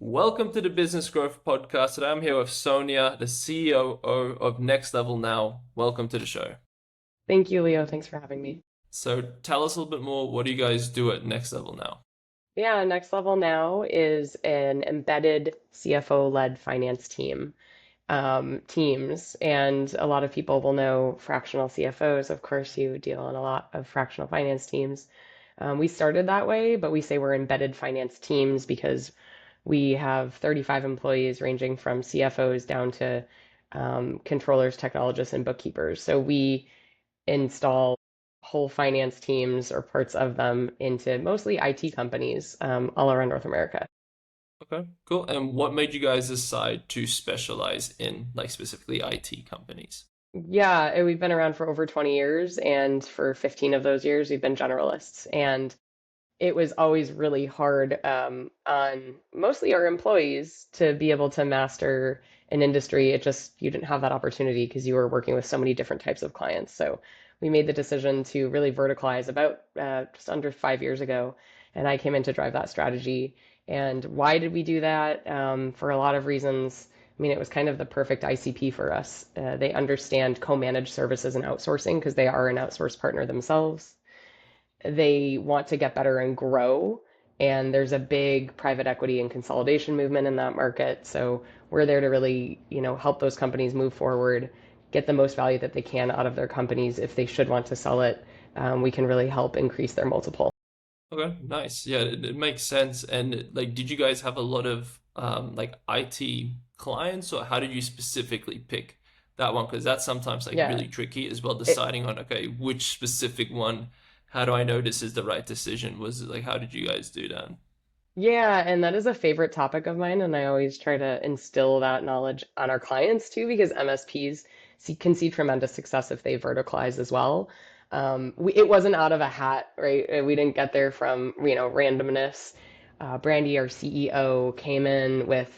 Welcome to the Business Growth Podcast. Today I'm here with Sonja, the COO of Next Level Now. Welcome to the show. Thank you, Leo. Thanks for having me. So tell us a little bit more. What do you guys do at Next Level Now? Yeah, Next Level Now is an embedded CFO-led finance teams, and a lot of people will know fractional CFOs. Of course, you deal in a lot of fractional finance teams. We started that way, but we say we're embedded finance teams because we have 35 employees ranging from CFOs down to controllers, technologists, and bookkeepers. So we install whole finance teams or parts of them into mostly IT companies all around North America. Okay, cool. And what made you guys decide to specialize in like specifically IT companies? Yeah, we've been around for over 20 years, and for 15 of those years, we've been generalists. And it was always really hard on mostly our employees to be able to master an industry. It just, you didn't have that opportunity because you were working with so many different types of clients. So we made the decision to really verticalize about just under 5 years ago. And I came in to drive that strategy. And why did we do that? For a lot of reasons. I mean, it was kind of the perfect ICP for us. They understand co-managed services and outsourcing because they are an outsourced partner themselves. They want to get better and grow. And there's a big private equity and consolidation movement in that market. So we're there to really, help those companies move forward, get the most value that they can out of their companies. If they should want to sell it, we can really help increase their multiple. Okay, nice. Yeah, it makes sense. And like, did you guys have a lot of like IT clients, or how did you specifically pick that one? Because that's sometimes like Yeah. really tricky as well, It, deciding on okay, which specific one. How do I know this is the right decision? Was it like how did you guys do that? yeah, and that is a favorite topic of mine, and I always try to instill that knowledge on our clients too, because MSPs can see tremendous success if they verticalize as well. It wasn't out of a hat, right? We didn't get there from, randomness. Brandy, our CEO, came in with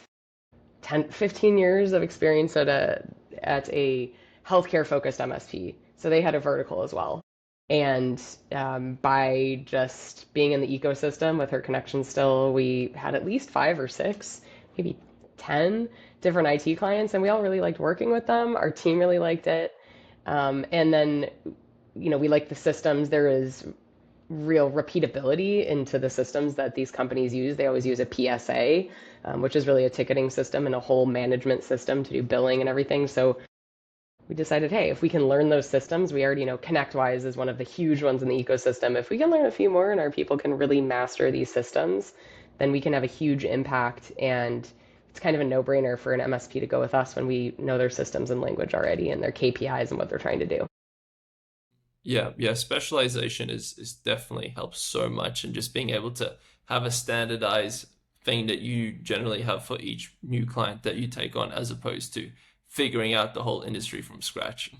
10, 15 years of experience at a healthcare focused MSP. So they had a vertical as well. And by just being in the ecosystem with her connections still, we had at least five or six, maybe 10 different IT clients, and we all really liked working with them. Our team really liked it. And then, we like the systems. There is real repeatability into the systems that these companies use. They always use a PSA, which is really a ticketing system and a whole management system to do billing and everything. So we decided, hey, if we can learn those systems, we already know ConnectWise is one of the huge ones in the ecosystem. If we can learn a few more and our people can really master these systems, then we can have a huge impact. And it's kind of a no-brainer for an MSP to go with us when we know their systems and language already and their KPIs and what they're trying to do. Yeah, yeah, specialization is definitely helps so much, and just being able to have a standardized thing that you generally have for each new client that you take on, as opposed to figuring out the whole industry from scratch.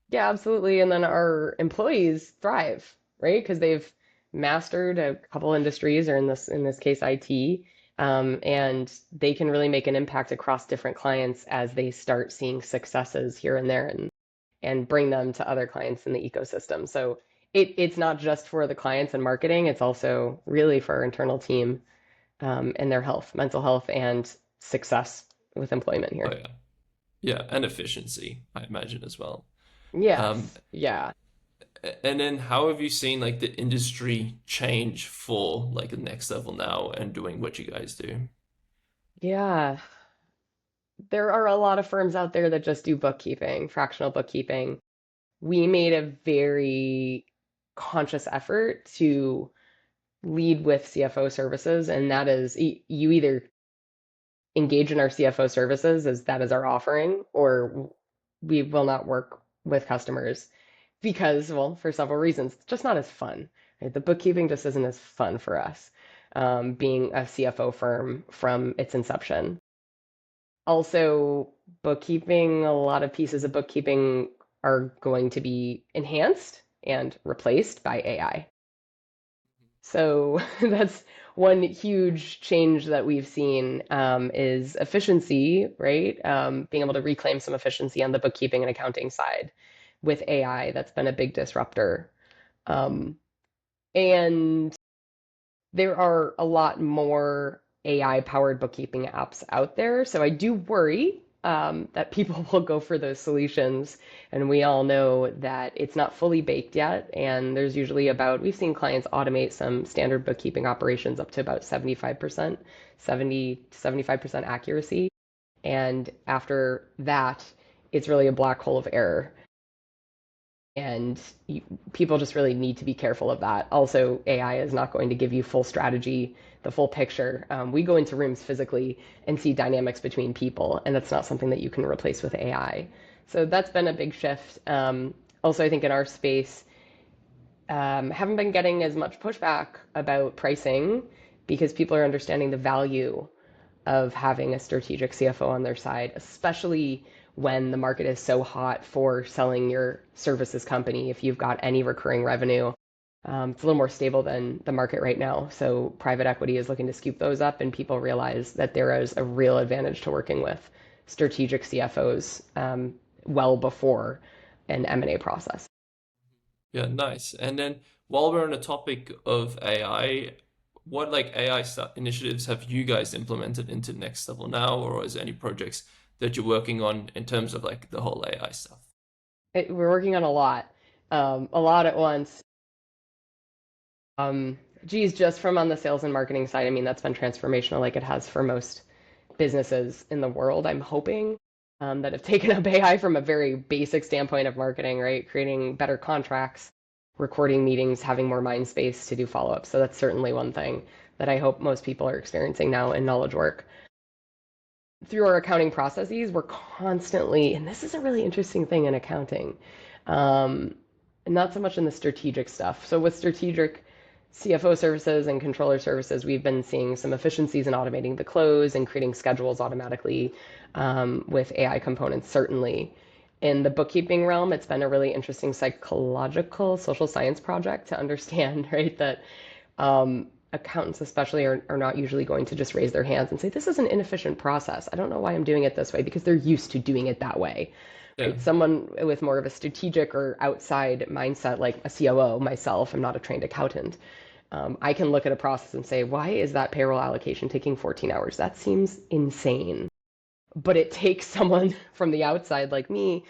Yeah, absolutely. And then our employees thrive, right? Because they've mastered a couple industries, or in this case, IT, and they can really make an impact across different clients as they start seeing successes here and there, and bring them to other clients in the ecosystem. So it's not just for the clients and marketing; it's also really for our internal team and their health, mental health, and success with employment Oh here. yeah, yeah, and efficiency, I imagine as well. Um, Yes, yeah. and then how have you seen like the industry change for like the next level now and doing what you guys do? Yeah, there are a lot of firms out there that just do bookkeeping, fractional bookkeeping. We made a very conscious effort to lead with CFO services, and that is you either engage in our CFO services as that is our offering, or we will not work with customers because, well, for several reasons, it's just not as fun. Right? The bookkeeping just isn't as fun for us, being a CFO firm from its inception. Also, bookkeeping, a lot of pieces of bookkeeping are going to be enhanced and replaced by AI. So that's one huge change that we've seen is efficiency, right? Being able to reclaim some efficiency on the bookkeeping and accounting side with AI. That's been a big disruptor. Um, and there are a lot more AI powered bookkeeping apps out there. So I do worry that people will go for those solutions. And we all know that it's not fully baked yet. And there's usually about, we've seen clients automate some standard bookkeeping operations up to about 75%, 70 to 75% accuracy. And after that, it's really a black hole of error. And people just really need to be careful of that. Also, AI is not going to give you full strategy, the full picture. We go into rooms physically and see dynamics between people, and that's not something that you can replace with AI. So that's been a big shift. Also, I think in our space, haven't been getting as much pushback about pricing because people are understanding the value of having a strategic CFO on their side, especially when the market is so hot for selling your services company. If you've got any recurring revenue, it's a little more stable than the market right now. So private equity is looking to scoop those up, and people realize that there is a real advantage to working with strategic CFOs well before an M&A process. Yeah, nice. And then while we're on the topic of AI, what like AI initiatives have you guys implemented into next level now, or is there any projects that you're working on in terms of like the whole AI stuff? We're working on a lot at once. Geez, just from on the sales and marketing side, I mean, that's been transformational like it has for most businesses in the world. I'm hoping that have taken up AI from a very basic standpoint of marketing, right? Creating better contracts, recording meetings, having more mind space to do follow-ups. So that's certainly one thing that I hope most people are experiencing now in knowledge work. Through our accounting processes, we're constantly, and this is a really interesting thing in accounting, um, not so much in the strategic stuff. So with strategic CFO services and controller services, we've been seeing some efficiencies in automating the close and creating schedules automatically with AI components, certainly. In the bookkeeping realm, it's been a really interesting psychological social science project to understand, right, that accountants especially are not usually going to just raise their hands and say, this is an inefficient process. I don't know why I'm doing it this way because they're used to doing it that way. Yeah. Right? Someone with more of a strategic or outside mindset, like a COO, myself, I'm not a trained accountant. I can look at a process and say, why is that payroll allocation taking 14 hours? That seems insane. But it takes someone from the outside like me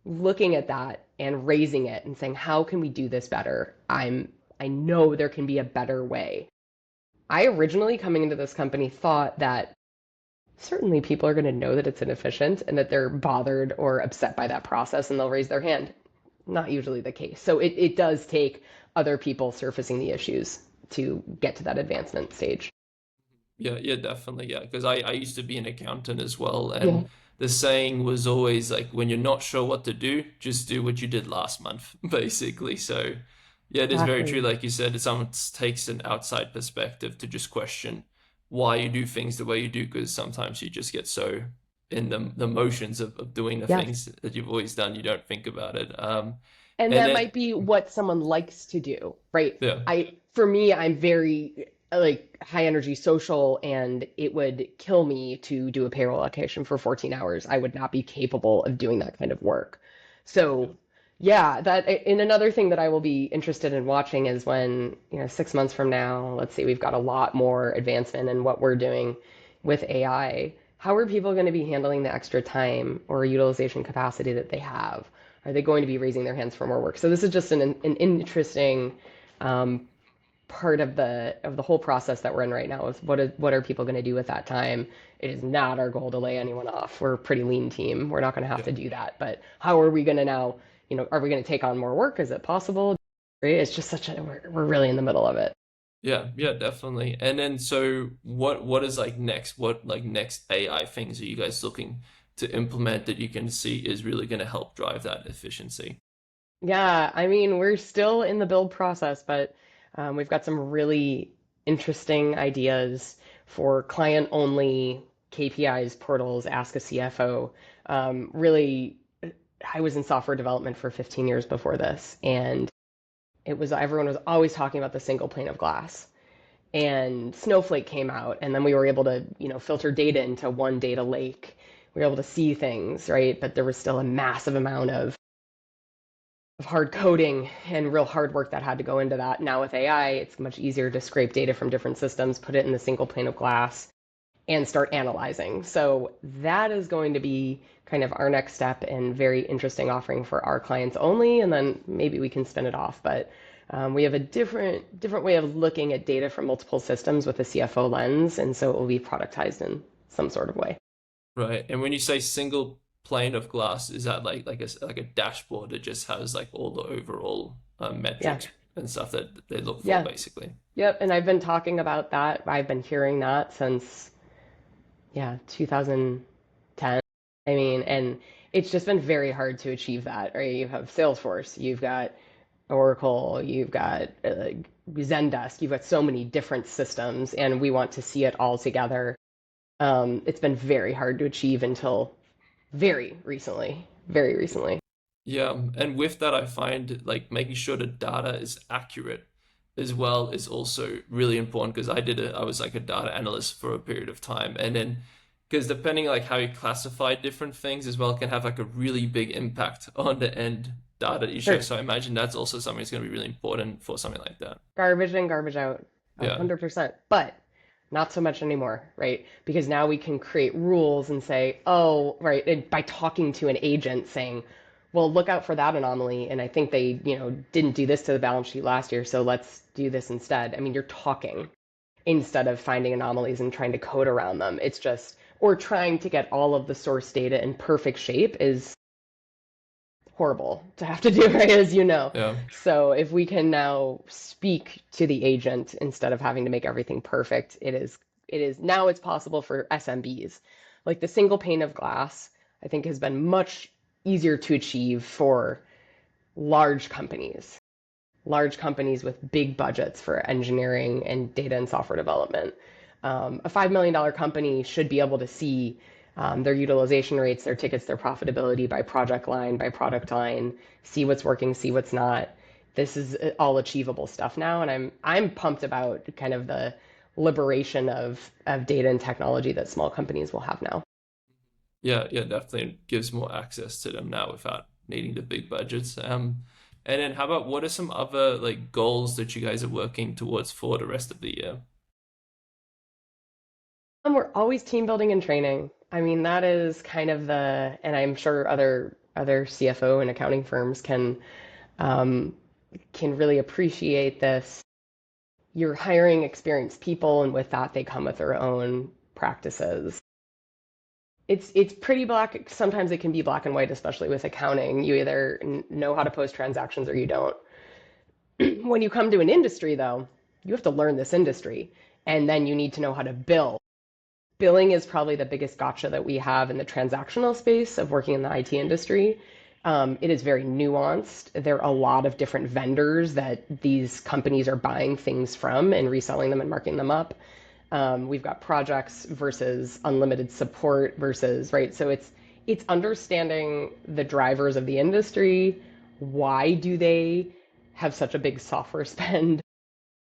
looking at that and raising it and saying, how can we do this better? I know there can be a better way. I originally, coming into this company, thought that certainly people are going to know that it's inefficient and that they're bothered or upset by that process and they'll raise their hand. Not usually the case. So it does take other people surfacing the issues to get to that advancement stage. Yeah, yeah, definitely. Yeah, because I used to be an accountant as well, Yeah, and the saying was always like, when you're not sure what to do, just do what you did last month, basically. So, yeah, it is very true. exactly. Like you said, someone takes an outside perspective to just question why you do things the way you do, because sometimes you just get so in the motions of doing the Yes. things that you've always done, you don't think about it. And And that then, might be what someone likes to do, right? yeah, For me, I'm very like high energy social, and it would kill me to do a payroll allocation for 14 hours. I would not be capable of doing that kind of work. So, yeah, that, and another thing that I will be interested in watching is when, 6 months from now, let's say we've got a lot more advancement in what we're doing with AI. How are people going to be handling the extra time or utilization capacity that they have? Are they going to be raising their hands for more work? So this is just an interesting um, part of the whole process that we're in right now. Is what are people going to do with that time? It is not our goal to lay anyone off. We're a pretty lean team. We're not going to have yeah. to do that. But how are we going to now? Are we going to take on more work? Is it possible? It's just we're really in the middle of it. Yeah, yeah, definitely. And then so what is like next? What like next AI things are you guys looking to implement that you can see is really going to help drive that efficiency? Yeah, I mean, we're still in the build process, but we've got some really interesting ideas for client-only KPIs, portals, Ask a CFO. Really, I was in software development for 15 years before this, and it was everyone was always talking about the single pane of glass. And Snowflake came out, and then we were able to, filter data into one data lake. We were able to see things, right? But there was still a massive amount of hard coding and real hard work that had to go into that. Now with AI, it's much easier to scrape data from different systems, put it in the single pane of glass, and start analyzing. So that is going to be kind of our next step and very interesting offering for our clients only, and then maybe we can spin it off. But we have a different way of looking at data from multiple systems with a CFO lens, and so it will be productized in some sort of way. Right. And when you say single plane of glass, is that like a dashboard that just has like all the overall Yeah, metrics and stuff that they look for, yeah, basically? yep. And I've been talking about that. I've been hearing that since, yeah, 2010. I mean, and it's just been very hard to achieve that, right? You have Salesforce, you've got Oracle, you've got Zendesk, you've got so many different systems, and we want to see it all together. It's been very hard to achieve until very recently, very recently. Yeah, and with that, I find like making sure the data is accurate as well is also really important because I was like a data analyst for a period of time, and then because depending like how you classify different things as well can have like a really big impact on the end data that you show. Sure. So I imagine that's also something that's going to be really important for something like that. Garbage in, garbage out, Yeah, 100%. But not so much anymore, right? Because now we can create rules and say, oh, right, and by talking to an agent saying, well, look out for that anomaly. And I think they, didn't do this to the balance sheet last year, so let's do this instead. I mean, you're talking instead of finding anomalies and trying to code around them. It's just, or trying to get all of the source data in perfect shape is horrible to have to do, right? As you know. yeah. So if we can now speak to the agent instead of having to make everything perfect, it is now it's possible for SMBs. Like the single pane of glass, I think has been much easier to achieve for large companies large companies with big budgets for engineering and data and software development. A $5 million company should be able to see their utilization rates, their tickets, their profitability by product line, see what's working, see what's not. This is all achievable stuff now, and I'm pumped about kind of the liberation of data and technology that small companies will have now. Yeah, yeah, definitely gives more access to them now without needing the big budgets. And then how about what are some other like goals that you guys are working towards for the rest of the year? We're always team building and training. I mean, that is kind of and I'm sure other CFO and accounting firms um, can really appreciate this. You're hiring experienced people, and with that, they come with their own practices. It's pretty black. Sometimes it can be black and white, especially with accounting. You either know how to post transactions or you don't. When you come to an industry, though, you have to learn this industry, and then you need to know how to bill. Billing is probably the biggest gotcha that we have in the transactional space of working in the IT industry. It is very nuanced. There are a lot of different vendors that these companies are buying things from and reselling them and marking them up. We've got projects versus unlimited support versus, right? So it's understanding the drivers of the industry. Why do they have such a big software spend?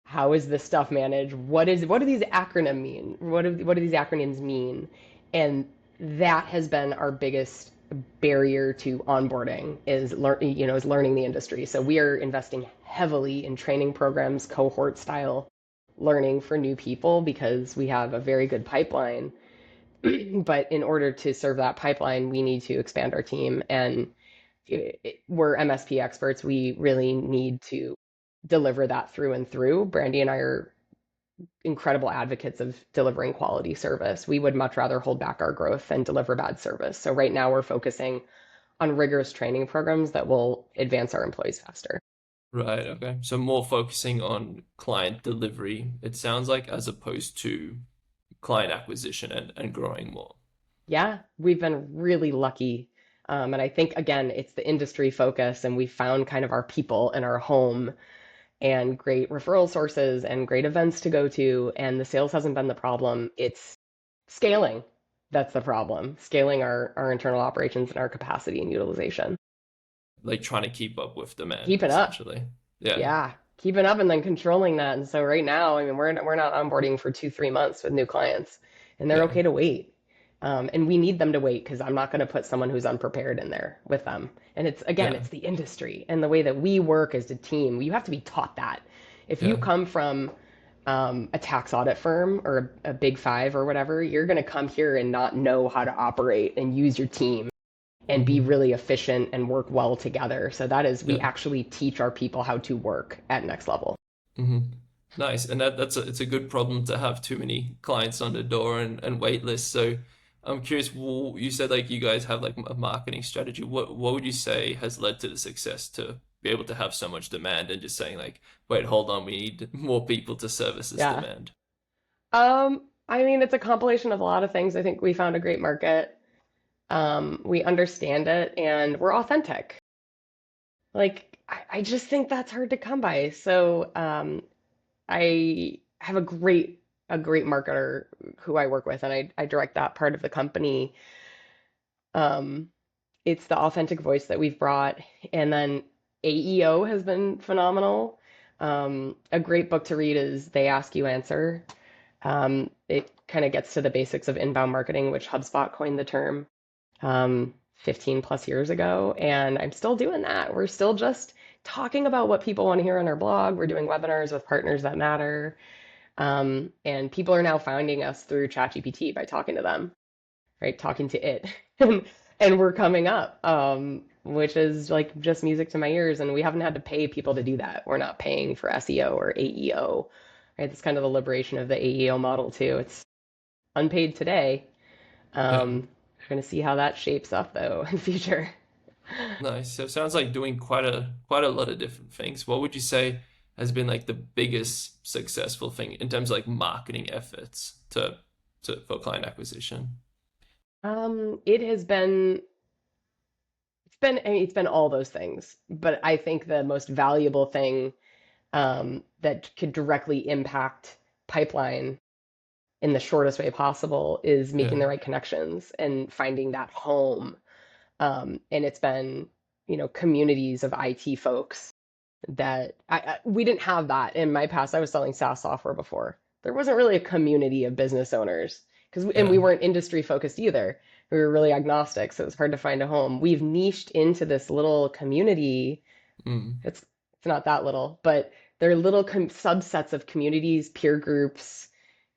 How is this stuff managed? What do these acronym mean? What do these acronyms mean? And that has been our biggest barrier to onboarding is learning the industry. So we are investing heavily in training programs, cohort style learning for new people because we have a very good pipeline. But in order to serve that pipeline, we need to expand our team and we're MSP experts. We really need to deliver that through and through. Brandy and I are incredible advocates of delivering quality service. We would much rather hold back our growth than deliver bad service. So right now we're focusing on rigorous training programs that will advance our employees faster. Right, okay. So more focusing on client delivery, it sounds like, as opposed to client acquisition and growing more. Yeah, we've been really lucky. And I think, again, it's the industry focus, and we found kind of our people in our home and great referral sources and great events to go to. And the sales hasn't been the problem. It's scaling. That's the problem. Scaling our internal operations and our capacity and utilization. Like trying to keep up with demand, Keep it up. essentially. Yeah, Yeah. Keeping up and then controlling that. And so right now, I mean, we're not onboarding for 2, 3 months with new clients, and they're yeah, okay to wait. And we need them to wait because I'm not going to put someone who's unprepared in there with them. And it's again, yeah, it's the industry and the way that we work as a team. You have to be taught that. If you yeah, come from a tax audit firm or a big five or whatever, you're going to come here and not know how to operate and use your team and be Hmm. really efficient and work well together. So that is, we Yeah. actually teach our people how to work at next level. Hmm. Nice. And it's a good problem to have too many clients on the door and wait lists. So I'm curious, you said like you guys have like a marketing strategy. What would you say has led to the success to be able to have so much demand and just saying like, wait, hold on, we need more people to service this Yeah. demand? I mean, it's a compilation of a lot of things. I think we found a great market. We understand it and we're authentic. Like, I just think that's hard to come by. So, I have a great marketer who I work with, and I direct that part of the company. Um, it's the authentic voice that we've brought, and then AEO has been phenomenal. A great book to read is They Ask You Answer. It kind of gets to the basics of inbound marketing, which HubSpot coined the term 15 plus years ago, and I'm still doing that. We're still just talking about what people want to hear on our blog. We're doing webinars with partners that matter. And people are now finding us through ChatGPT by talking to them, right? Talking to it. And we're coming up, which is like just music to my ears. And we haven't had to pay people to do that. We're not paying for SEO or AEO, right? That's kind of the liberation of the AEO model too. It's unpaid today. Yeah. We're going to see how that shapes up though in future. Nice. So it sounds like doing quite a lot of different things. What would you say has been like the biggest successful thing in terms of like marketing efforts to for client acquisition? It has been it's been all those things, but I think the most valuable thing that could directly impact pipeline in the shortest way possible is Yeah. making the right connections and finding that home. And it's been, communities of IT folks that we didn't have that in my past. I was selling SaaS software before. There wasn't really a community of business owners and Yeah. we weren't industry focused either. We were really agnostic, so it was hard to find a home. We've niched into this little community. Mm. It's not that little, but they're little subsets of communities, peer groups,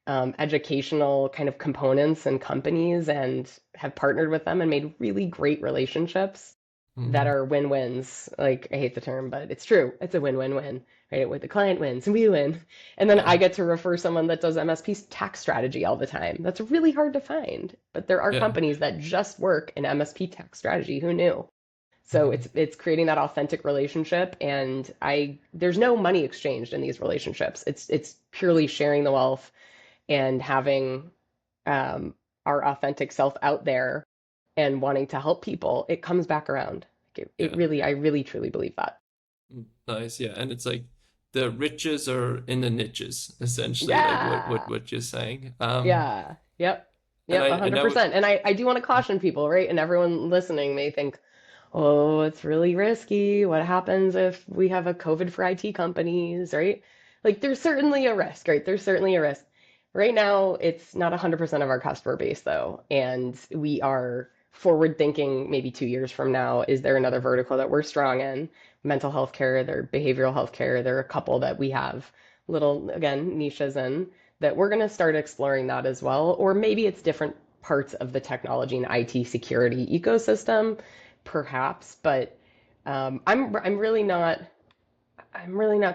educational kind of components and companies, and have partnered with them and made really great relationships that Mm. are win-wins. Like, I hate the term, but it's true. It's a win-win-win, right? Where the client wins and we win. And then Yeah. I get to refer someone that does MSP's tax strategy all the time. That's really hard to find, but there are Yeah. companies that just work in MSP tax strategy. Who knew? So Mm. it's creating that authentic relationship, and I there's no money exchanged in these relationships. It's purely sharing the wealth and having um, our authentic self out there and wanting to help people. It comes back around. It Yeah. really, I really truly believe that. Mm. Nice. Yeah. And it's like the riches are in the niches, essentially, like Yeah. what you're saying. Yeah. Yep. And Yep, I 100%. And I do want to caution people, right? And everyone listening may think, oh, it's really risky. What happens if we have a COVID for IT companies, right? Like, there's certainly a risk, right? There's certainly a risk. Right now, it's not 100% of our customer base, though. And we are forward thinking maybe 2 years from now. Is there another vertical that we're strong in? Mental health care, there, behavioral health care. There are a couple that we have little, again, niches in that we're going to start exploring that as well. Or maybe it's different parts of the technology and IT security ecosystem, perhaps. But I'm really not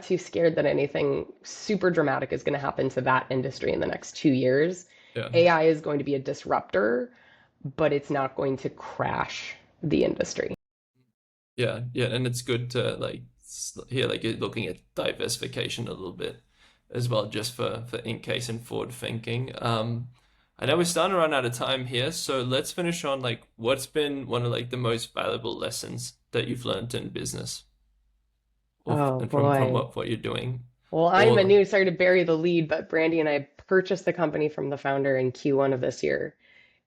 too scared that anything super dramatic is going to happen to that industry in the next 2 years. yeah. AI is going to be a disruptor, but it's not going to crash the industry. Yeah. Yeah. And it's good to like hear like you're looking at diversification a little bit as well, just for in case and forward thinking. I know we're starting to run out of time here, so let's finish on like what's been one of like the most valuable lessons that you've learned in business or Oh and from boy. what you're doing. Well, I'm a Or new, sorry to bury the lead, but Brandy and I purchased the company from the founder in Q1 of this year,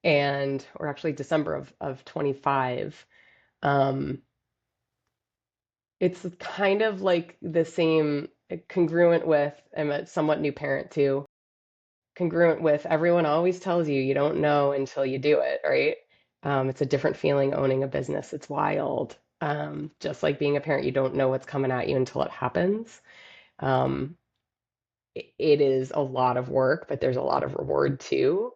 or actually December of 25. Um, it's kind of like the same, congruent with, I'm a somewhat new parent too, congruent with everyone always tells you you don't know until you do it, right? It's a different feeling owning a business. It's wild. Just like being a parent, you don't know what's coming at you until it happens. Um, it is a lot of work, but there's a lot of reward too.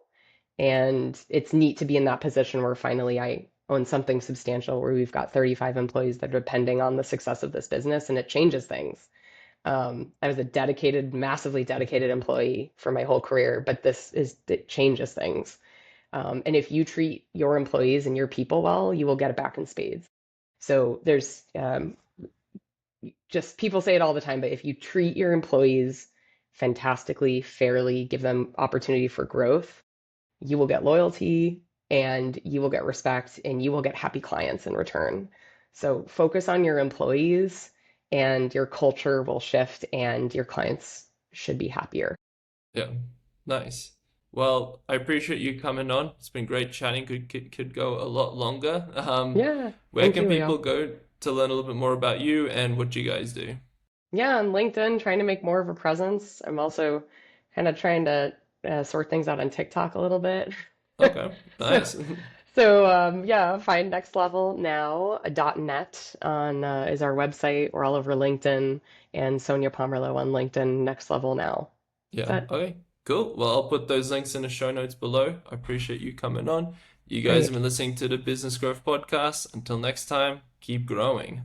And it's neat to be in that position where finally I own something substantial where we've got 35 employees that are depending on the success of this business, and it changes things. I was a dedicated, massively dedicated employee for my whole career, but it changes things. And if you treat your employees and your people well, you will get it back in spades. So there's just people say it all the time, but if you treat your employees fantastically, fairly, give them opportunity for growth, you will get loyalty and you will get respect and you will get happy clients in return. So focus on your employees and your culture will shift and your clients should be happier. Yeah, nice. Well, I appreciate you coming on. It's been great chatting. Could go a lot longer. Yeah, Where thank can you, people Leo. go to learn a little bit more about you and what you guys do? Yeah, on LinkedIn, trying to make more of a presence. I'm also kind of trying to sort things out on TikTok a little bit. Okay, So, nice. yeah, find Next Level Now .net on is our website. We're all over LinkedIn and Sonja Pomerleau on LinkedIn. Next Level Now. Is Yeah, that okay, cool. Well, I'll put those links in the show notes below. I appreciate you coming on. You guys have great? been listening to the Business Growth Podcast. Until next time, keep growing.